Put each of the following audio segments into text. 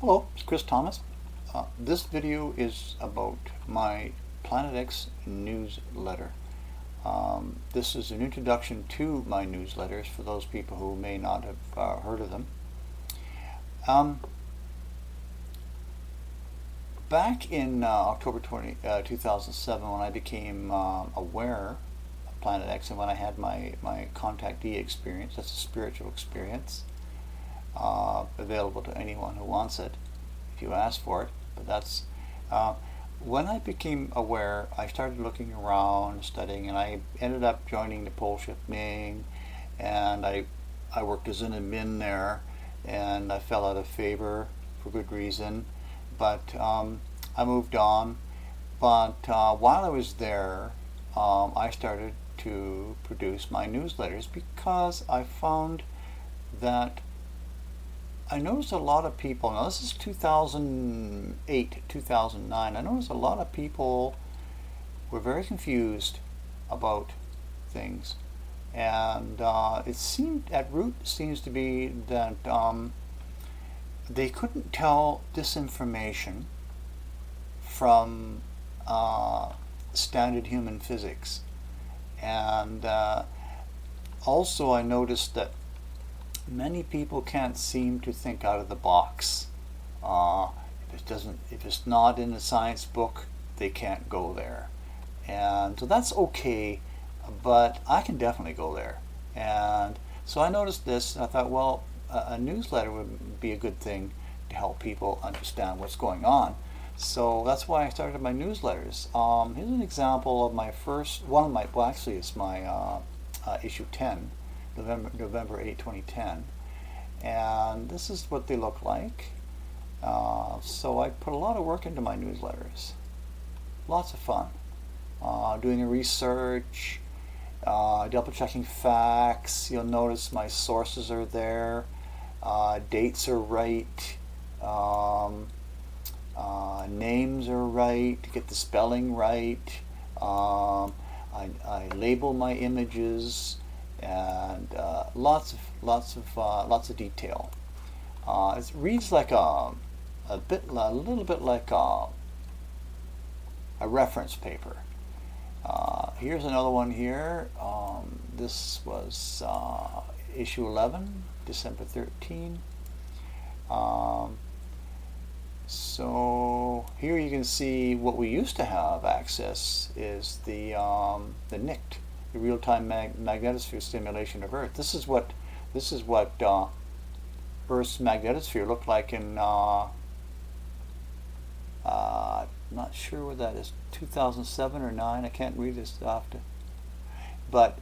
Hello, it's Chris Thomas. This video is about my Planet X newsletter. This is an introduction to my newsletters for those people who may not have heard of them. Back in October 2007, when I became aware of Planet X and when I had my contactee experience, that's a spiritual experience, available to anyone who wants it if you ask for it. But that's when I became aware, I started looking around, studying, and I ended up joining the pole shift Ming, and I worked as an admin there, and I fell out of favor for good reason, but I moved on. But while I was there, I started to produce my newsletters because I found that I noticed a lot of people, now this is 2008, 2009, I noticed a lot of people were very confused about things. And it seemed, at root, seems to be that they couldn't tell disinformation from standard human physics. And also I noticed that many people can't seem to think out of the box. If it's not in a science book, they can't go there. And so that's okay, but I can definitely go there. And so I noticed this, and I thought, well, a newsletter would be a good thing to help people understand what's going on. So that's why I started my newsletters. Here's an example of my first, one of my, well actually it's my issue 10, November 8, 2010, and this is what they look like. So I put a lot of work into my newsletters. Lots of fun. Doing a research, double checking facts. You'll notice my sources are there. Dates are right. Names are right. Get the spelling right. I label my images. And lots of detail. It reads like a little bit like a reference paper. Here's another one here. This was issue 11, December 13. So here you can see what we used to have access is the NICT. The real-time magnetosphere simulation of Earth. This is what Earth's magnetosphere looked like in not sure what that is, 2007 or 9. I can't read this after, but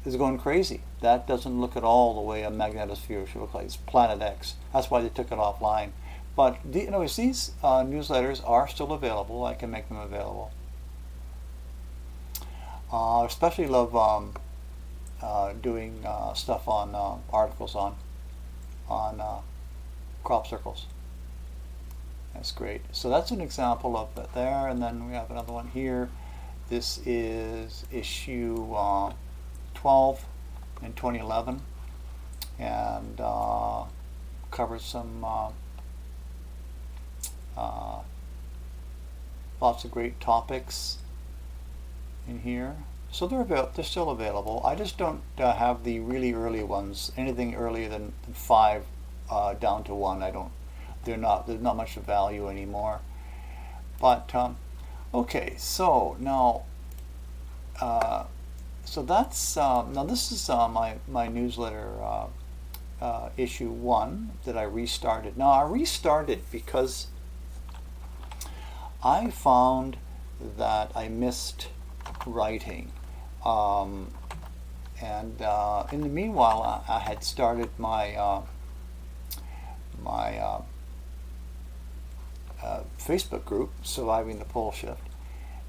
it's going crazy. That doesn't look at all the way a magnetosphere should look like. It's Planet X. That's why they took it offline. But these newsletters are still available. I can make them available. Especially love doing stuff on articles on crop circles. That's great. So that's an example of it there, and then we have another one here. This is issue 12 in 2011, and covers some lots of great topics in here. So they're still available. I just don't have the really early ones. Anything earlier than 5 down to 1, I don't. There's not much value anymore. But okay, so now that's now this is my newsletter issue 1 that I restarted. Now I restarted because I found that I missed writing, and in the meanwhile I had started my Facebook group, Surviving the Pole Shift,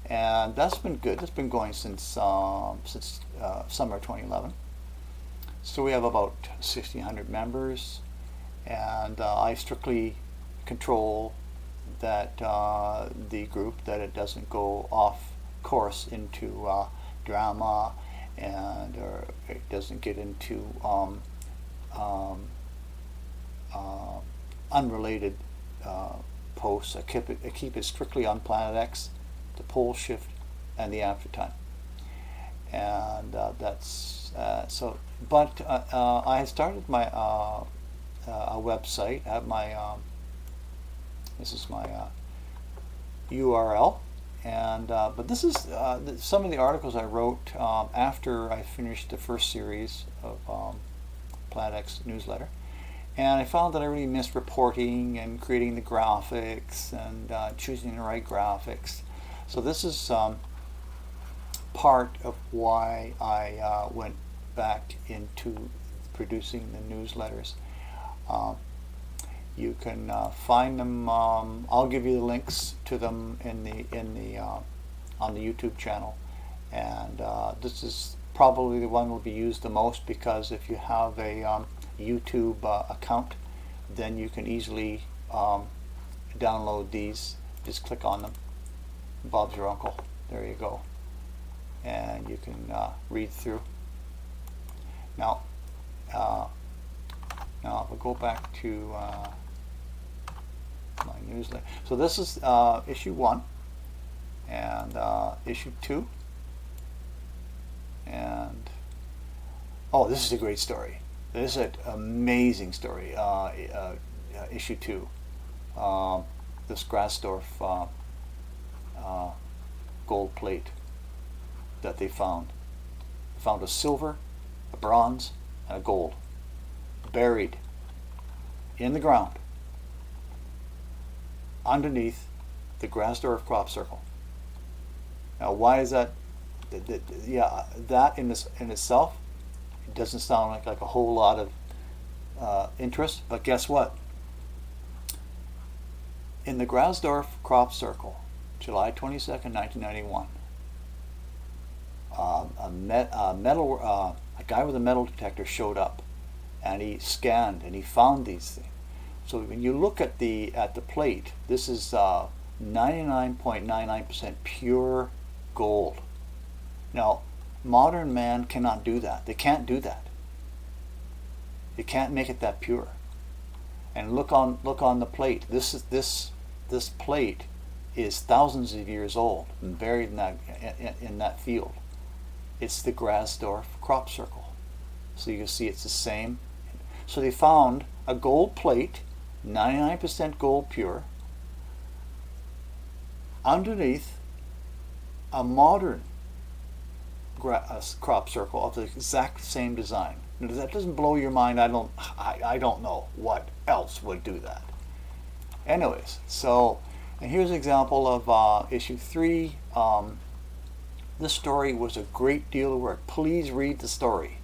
and that's been good. It's been going since summer 2011. So we have about 1,600 members, and I strictly control that the group, that it doesn't go off course into drama, and or it doesn't get into unrelated posts. I keep it strictly on Planet X, the pole shift, and the aftertime. And that's so. But I started my a website. I have my this is my URL, and but this is some of the articles I wrote after I finished the first series of Planet X newsletter, and I found that I really missed reporting and creating the graphics and choosing the right graphics. So this is part of why I went back into producing the newsletters. You can find them. I'll give you the links to them in the on the YouTube channel, and this is probably the one will be used the most, because if you have a YouTube account, then you can easily download these. Just click on them. Bob's your uncle. There you go, and you can read through. Now, if we go back to my newsletter. So this is issue 1 and issue 2. And oh, this is a great story. This is an amazing story. Issue 2. This Grasdorf gold plate that they found. They found a silver, a bronze, and a gold buried in the ground underneath the Grasdorf crop circle. Now, why is that? Yeah, that in itself, it doesn't sound like a whole lot of interest, but guess what? In the Grasdorf crop circle, July 22nd, 1991, a guy with a metal detector showed up, and he scanned and he found these things. So when you look at the plate, this is 99.99% pure gold. Now, modern man cannot do that. They can't do that. They can't make it that pure. And look on the plate. This plate is thousands of years old and buried in that field. It's the Grasdorf crop circle. So you can see it's the same. So they found a gold plate, 99% gold pure, underneath a modern crop circle of the exact same design. Now, that doesn't blow your mind. I don't know what else would do that. Anyways, so, and here's an example of issue 3. This story was a great deal of work. Please read the story.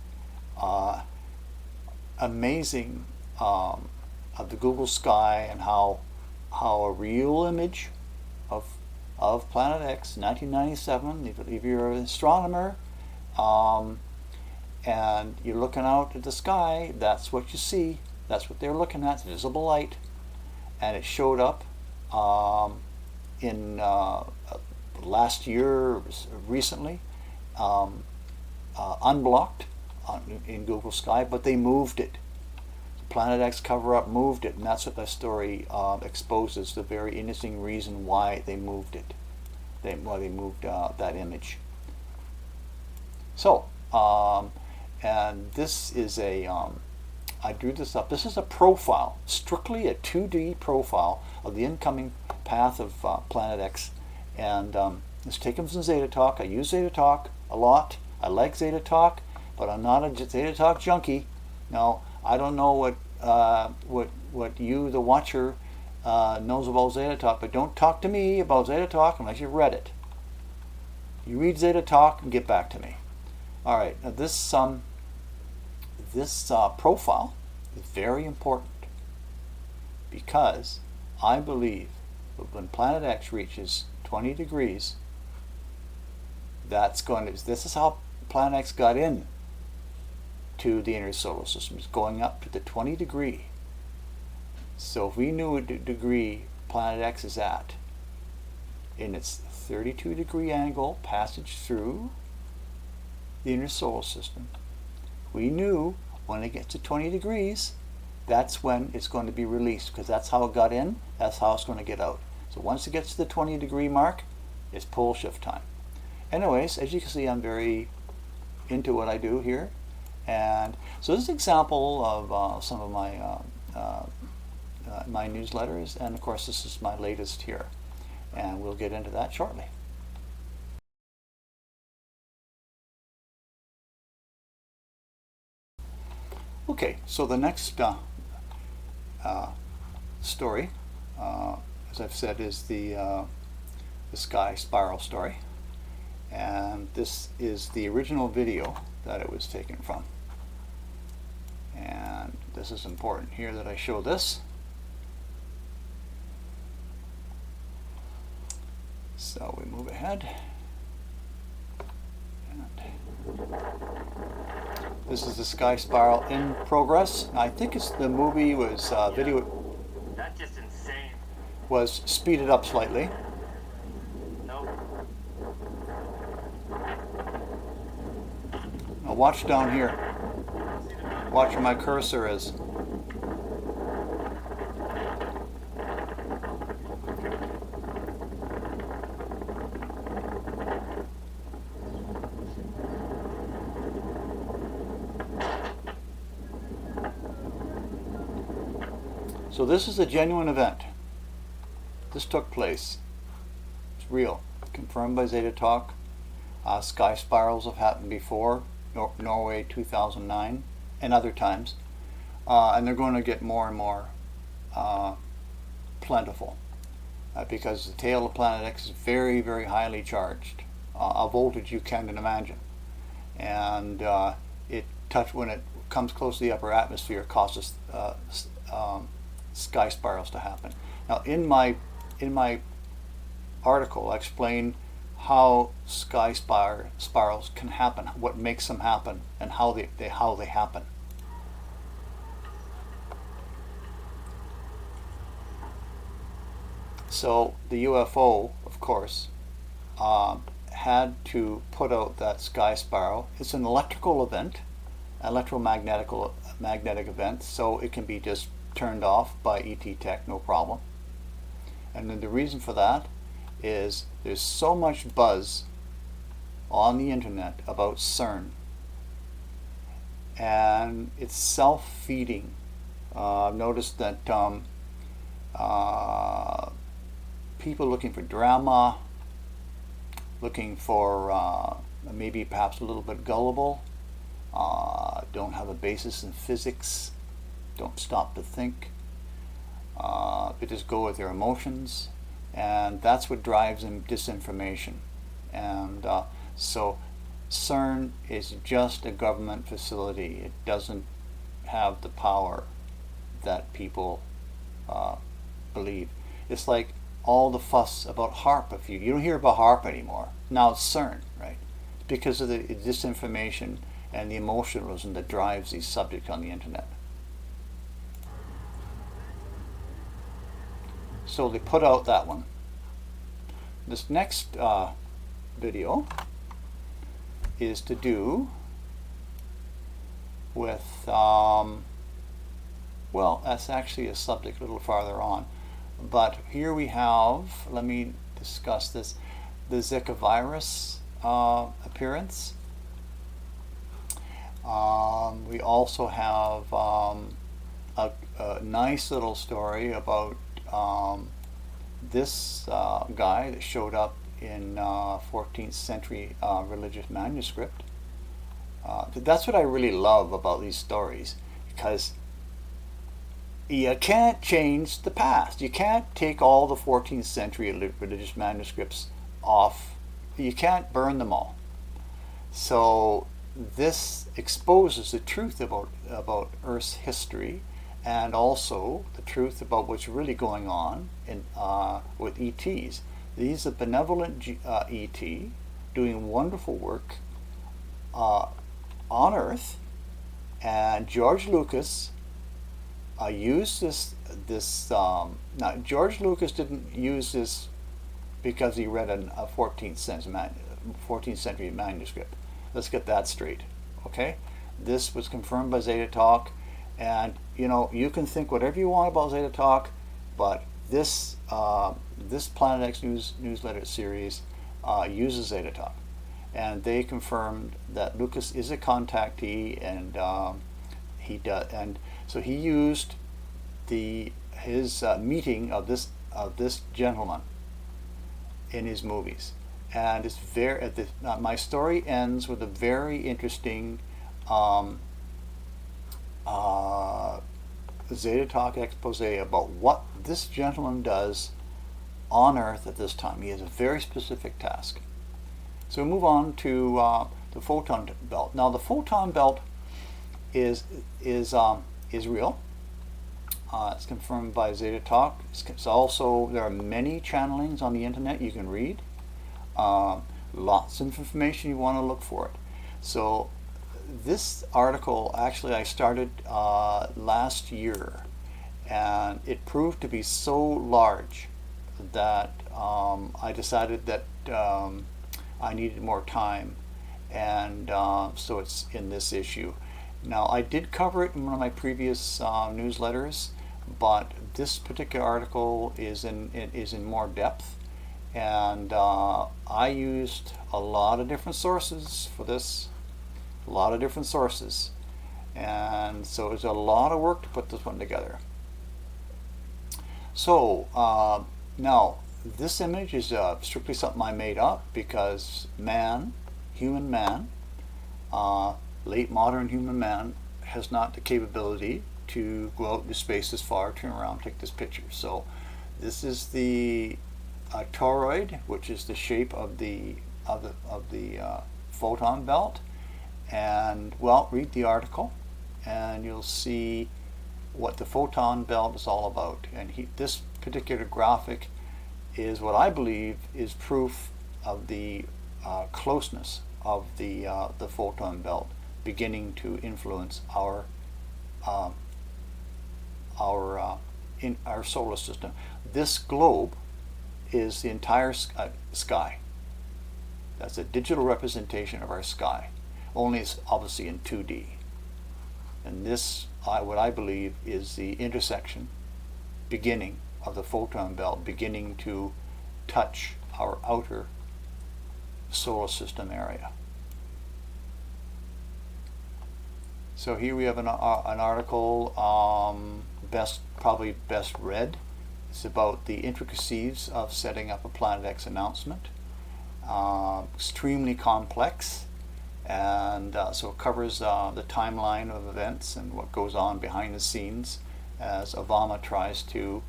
Amazing of the Google sky, and how a real image of Planet X, 1997. If you're an astronomer, and you're looking out at the sky, that's what you see. That's what they're looking at. It's visible light, and it showed up in last year, recently, unblocked in Google Sky, but they moved it. Planet X cover-up moved it, and that's what that story exposes, the very interesting reason why they moved it, why they moved that image. So, and this is I drew this up. This is a profile, strictly a 2D profile of the incoming path of Planet X, and it's taken from Zeta Talk. I use Zeta Talk a lot. I like Zeta Talk, but I'm not a Zeta Talk junkie. Now, I don't know what you, the watcher, knows about Zeta Talk, but don't talk to me about Zeta Talk unless you've read it. You read Zeta Talk and get back to me. All right, now this profile is very important, because I believe that when Planet X reaches 20 degrees, this is how Planet X got in to the inner solar system. It's going up to the 20 degree. So if we knew what degree Planet X is at in its 32 degree angle passage through the inner solar system, we knew when it gets to 20 degrees that's when it's going to be released, because that's how it got in, that's how it's going to get out. So once it gets to the 20-degree mark, it's pole shift time. Anyways, as you can see, I'm very into what I do here. And so this is an example of some of my newsletters, and of course this is my latest here. And we'll get into that shortly. Okay, so the next story, as I've said, is the sky spiral story. And this is the original video that it was taken from. And this is important here that I show this. So we move ahead. And this is the sky spiral in progress. I think it's the movie was video. That's just insane. Was speeded up slightly. Nope. Now watch down here. Watch where my cursor is. So this is a genuine event. This took place. It's real. Confirmed by Zeta Talk. Sky spirals have happened before. Norway 2009 and other times. And they're going to get more and more plentiful. Because the tail of Planet X is very, very highly charged. A voltage you can't imagine. And when it comes close to the upper atmosphere, it causes sky spirals to happen. Now, in my article, I explain how sky spirals can happen, what makes them happen, and how they happen. So the UFO, of course, had to put out that sky spiral. It's an electrical event, electromagnetic event, so it can be just turned off by ET Tech, no problem. And then the reason for that is there's so much buzz on the internet about CERN, and it's self-feeding. I've noticed that people looking for drama, looking for maybe perhaps a little bit gullible, don't have a basis in physics, don't stop to think, they just go with their emotions, and that's what drives them disinformation. And so CERN is just a government facility. It doesn't have the power that people believe. It's like all the fuss about HAARP. You don't hear about HAARP anymore. Now it's CERN, right? It's because of the disinformation and the emotionalism that drives these subjects on the internet. So they put out that one. This next video is to do with, well, that's actually a subject a little farther on. But here we have, let me discuss this, the Zika virus appearance. We also have a nice little story about this guy that showed up in 14th century religious manuscript. That's what I really love about these stories, because you can't change the past. You can't take all the 14th century religious manuscripts off. You can't burn them all. So this exposes the truth about Earth's history, and also the truth about what's really going on with ETs. These are benevolent ET doing wonderful work on Earth, and George Lucas used this. Now, George Lucas didn't use this because he read a 14th century manuscript. Let's get that straight, okay? This was confirmed by Zeta Talk. And you can think whatever you want about Zeta Talk, but this Planet X newsletter series uses Zeta Talk, and they confirmed that Lucas is a contactee, and he does, and so he used his meeting of this gentleman in his movies, and it's my story ends with a very interesting Zeta Talk expose about what this gentleman does on Earth at this time. He has a very specific task. So we move on to the Photon Belt. Now the Photon Belt is real. It's confirmed by Zeta Talk. It's also, there are many channelings on the internet you can read. Lots of information, you want to look for it. So this article, actually, I started last year, and it proved to be so large that I decided that I needed more time, and so it's in this issue. Now, I did cover it in one of my previous newsletters, but this particular article is in more depth, and I used a lot of different sources for this. A lot of different sources, and so it's a lot of work to put this one together. So now this image is strictly something I made up because human man, late modern human man, has not the capability to go out into space this far, turn around, take this picture. So this is the toroid, which is the shape of the photon belt. And well, read the article and you'll see what the photon belt is all about. And this particular graphic is what I believe is proof of the closeness of the photon belt beginning to influence our in our solar system. This globe is the entire sky. That's a digital representation of our sky. Only it's obviously in 2D. And this, what I believe, is the intersection, beginning of the photon belt, beginning to touch our outer solar system area. So here we have an article, probably best read. It's about the intricacies of setting up a Planet X announcement. Extremely complex. And so it covers the timeline of events and what goes on behind the scenes as Obama tries to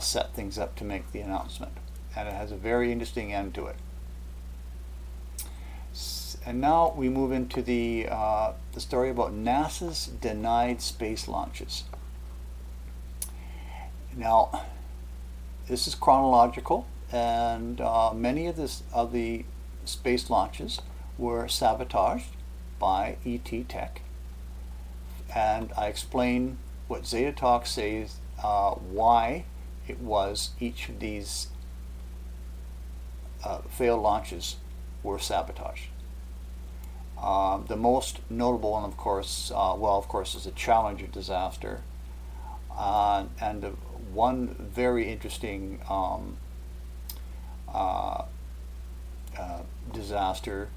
set things up to make the announcement. And it has a very interesting end to it. And now we move into the story about NASA's denied space launches. Now, this is chronological, and many of the space launches were sabotaged by ET Tech, and I explain what Zeta Talk says, why it was each of these failed launches were sabotaged. The most notable one, of course, is the Challenger disaster, and the one very interesting disaster.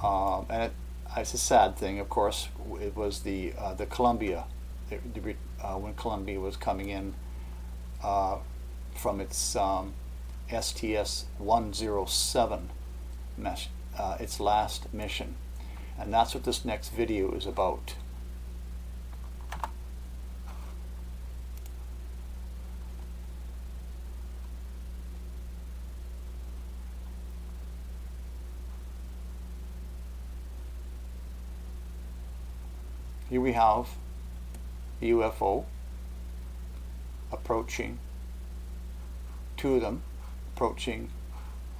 And it's a sad thing, of course. It was the Columbia, when Columbia was coming in from its STS-107 its last mission, and that's what this next video is about. Here we have a UFO approaching, two of them approaching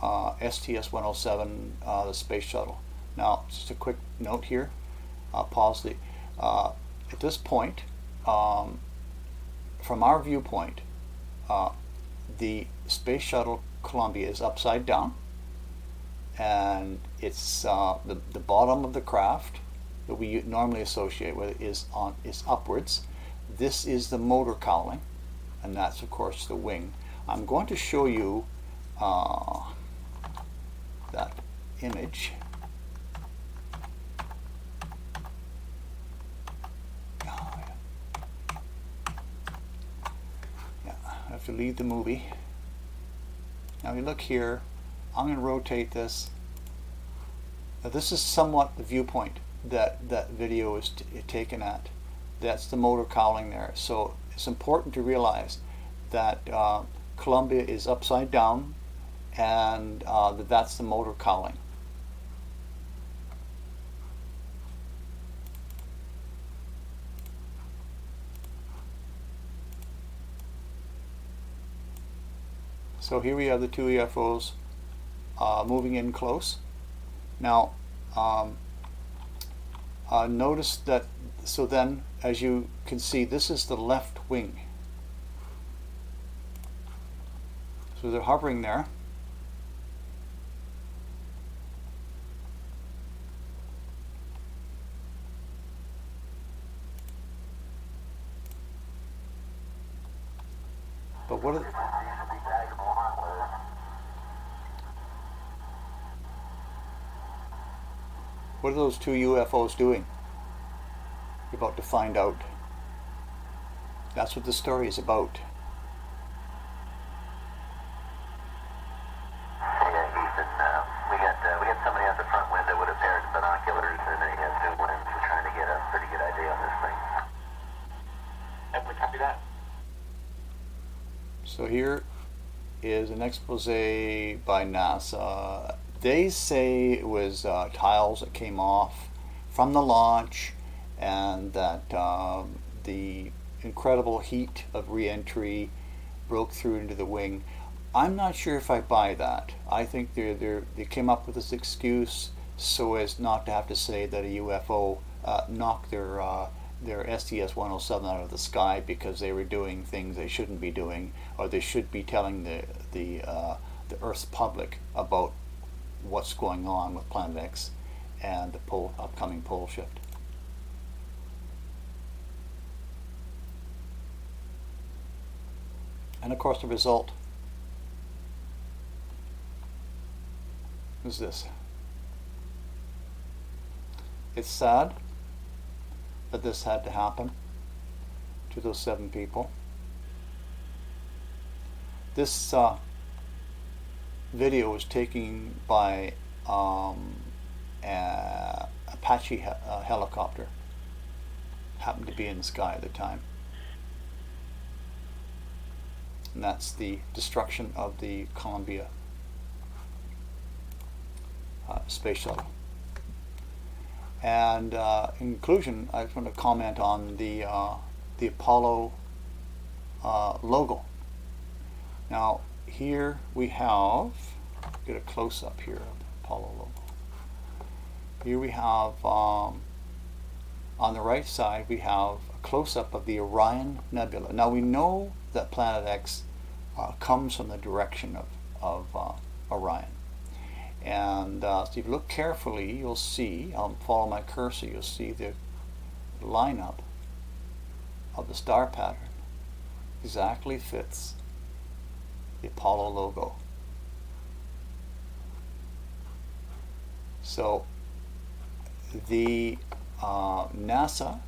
STS-107, the Space Shuttle. Now, just a quick note here. I'll pause at this point, from our viewpoint, the Space Shuttle Columbia is upside down, and it's the bottom of the craft that we normally associate with is upwards. This is the motor cowling, and that's of course the wing. I'm going to show you that image. Yeah, I have to leave the movie. Now you look here, I'm going to rotate this. Now this is somewhat the viewpoint that that video is taken at. That's the motor cowling there. So it's important to realize that Columbia is upside down, and that's the motor cowling. So here we have the two UFOs moving in close. Now notice that, so then as you can see, this is the left wing. So they're hovering there. But what are those two UFOs doing? You're about to find out. That's what the story is about. We got somebody out the front window with a pair of binoculars and a zoom lens. We're trying to get a pretty good idea on this thing. Yep, we copy that. So here is an expose by NASA. They say it was tiles that came off from the launch, and that the incredible heat of re-entry broke through into the wing. I'm not sure if I buy that. I think they came up with this excuse so as not to have to say that a UFO knocked their STS-107 out of the sky because they were doing things they shouldn't be doing, or they should be telling the Earth's public about what's going on with Planet X and the upcoming pole shift. And of course the result is this. It's sad that this had to happen to those 7 people. This video was taken by Apache helicopter. Happened to be in the sky at the time. And that's the destruction of the Columbia Space Shuttle. And in conclusion, I just want to comment on the Apollo logo. Now here we have, get a close-up here of the Apollo logo. Here we have, on the right side, we have a close-up of the Orion Nebula. Now we know that Planet X comes from the direction of Orion. And so if you look carefully, you'll see, I'll follow my cursor, you'll see the lineup of the star pattern exactly fits the Apollo logo. So the NASA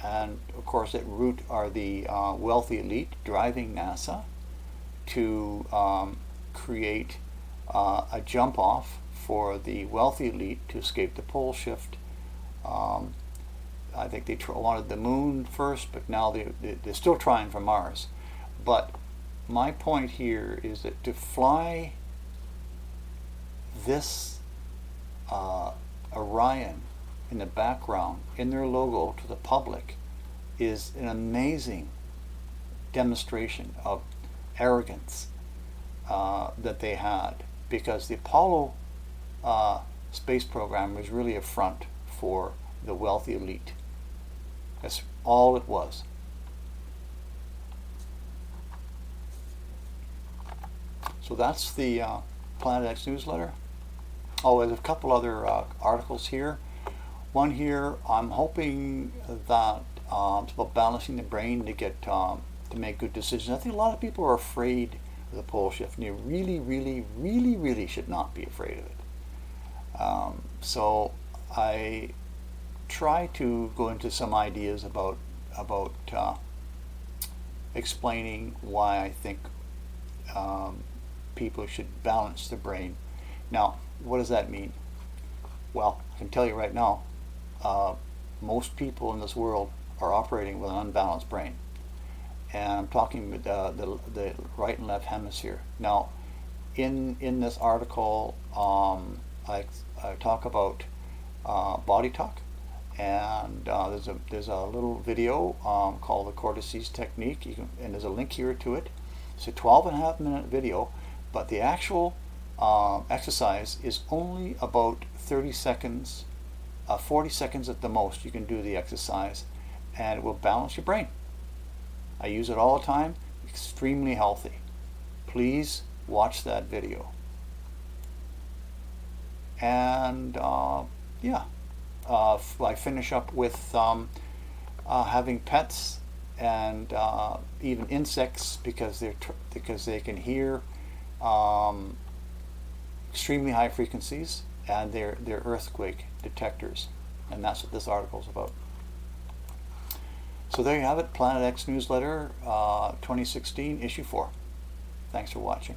and of course at root are the wealthy elite driving NASA to create a jump off for the wealthy elite to escape the pole shift. I think they wanted the moon first, but now they're still trying for Mars. But my point here is that to fly this Orion in the background in their logo to the public is an amazing demonstration of arrogance that they had, because the Apollo space program was really a front for the wealthy elite. That's all it was. So that's the Planet X newsletter. Oh, there's a couple other articles here. One here, I'm hoping that it's about balancing the brain to get to make good decisions. I think a lot of people are afraid of the pole shift, and you really, really, really, really should not be afraid of it. So I try to go into some ideas about explaining why I think people should balance the brain. Now, what does that mean? Well, I can tell you right now, most people in this world are operating with an unbalanced brain. And I'm talking with the right and left hemisphere. Now, in this article, I talk about body talk, and there's a little video called the Cortices technique, and there's a link here to it. It's a 12.5 minute video, but the actual exercise is only about 30 seconds, 40 seconds at the most. You can do the exercise, and it will balance your brain. I use it all the time. Extremely healthy. Please watch that video. And yeah, I finish up with having pets and even insects, because they can hear extremely high frequencies, and they're earthquake detectors, and that's what this article is about. So there you have it, Planet X Newsletter 2016, issue 4. Thanks for watching.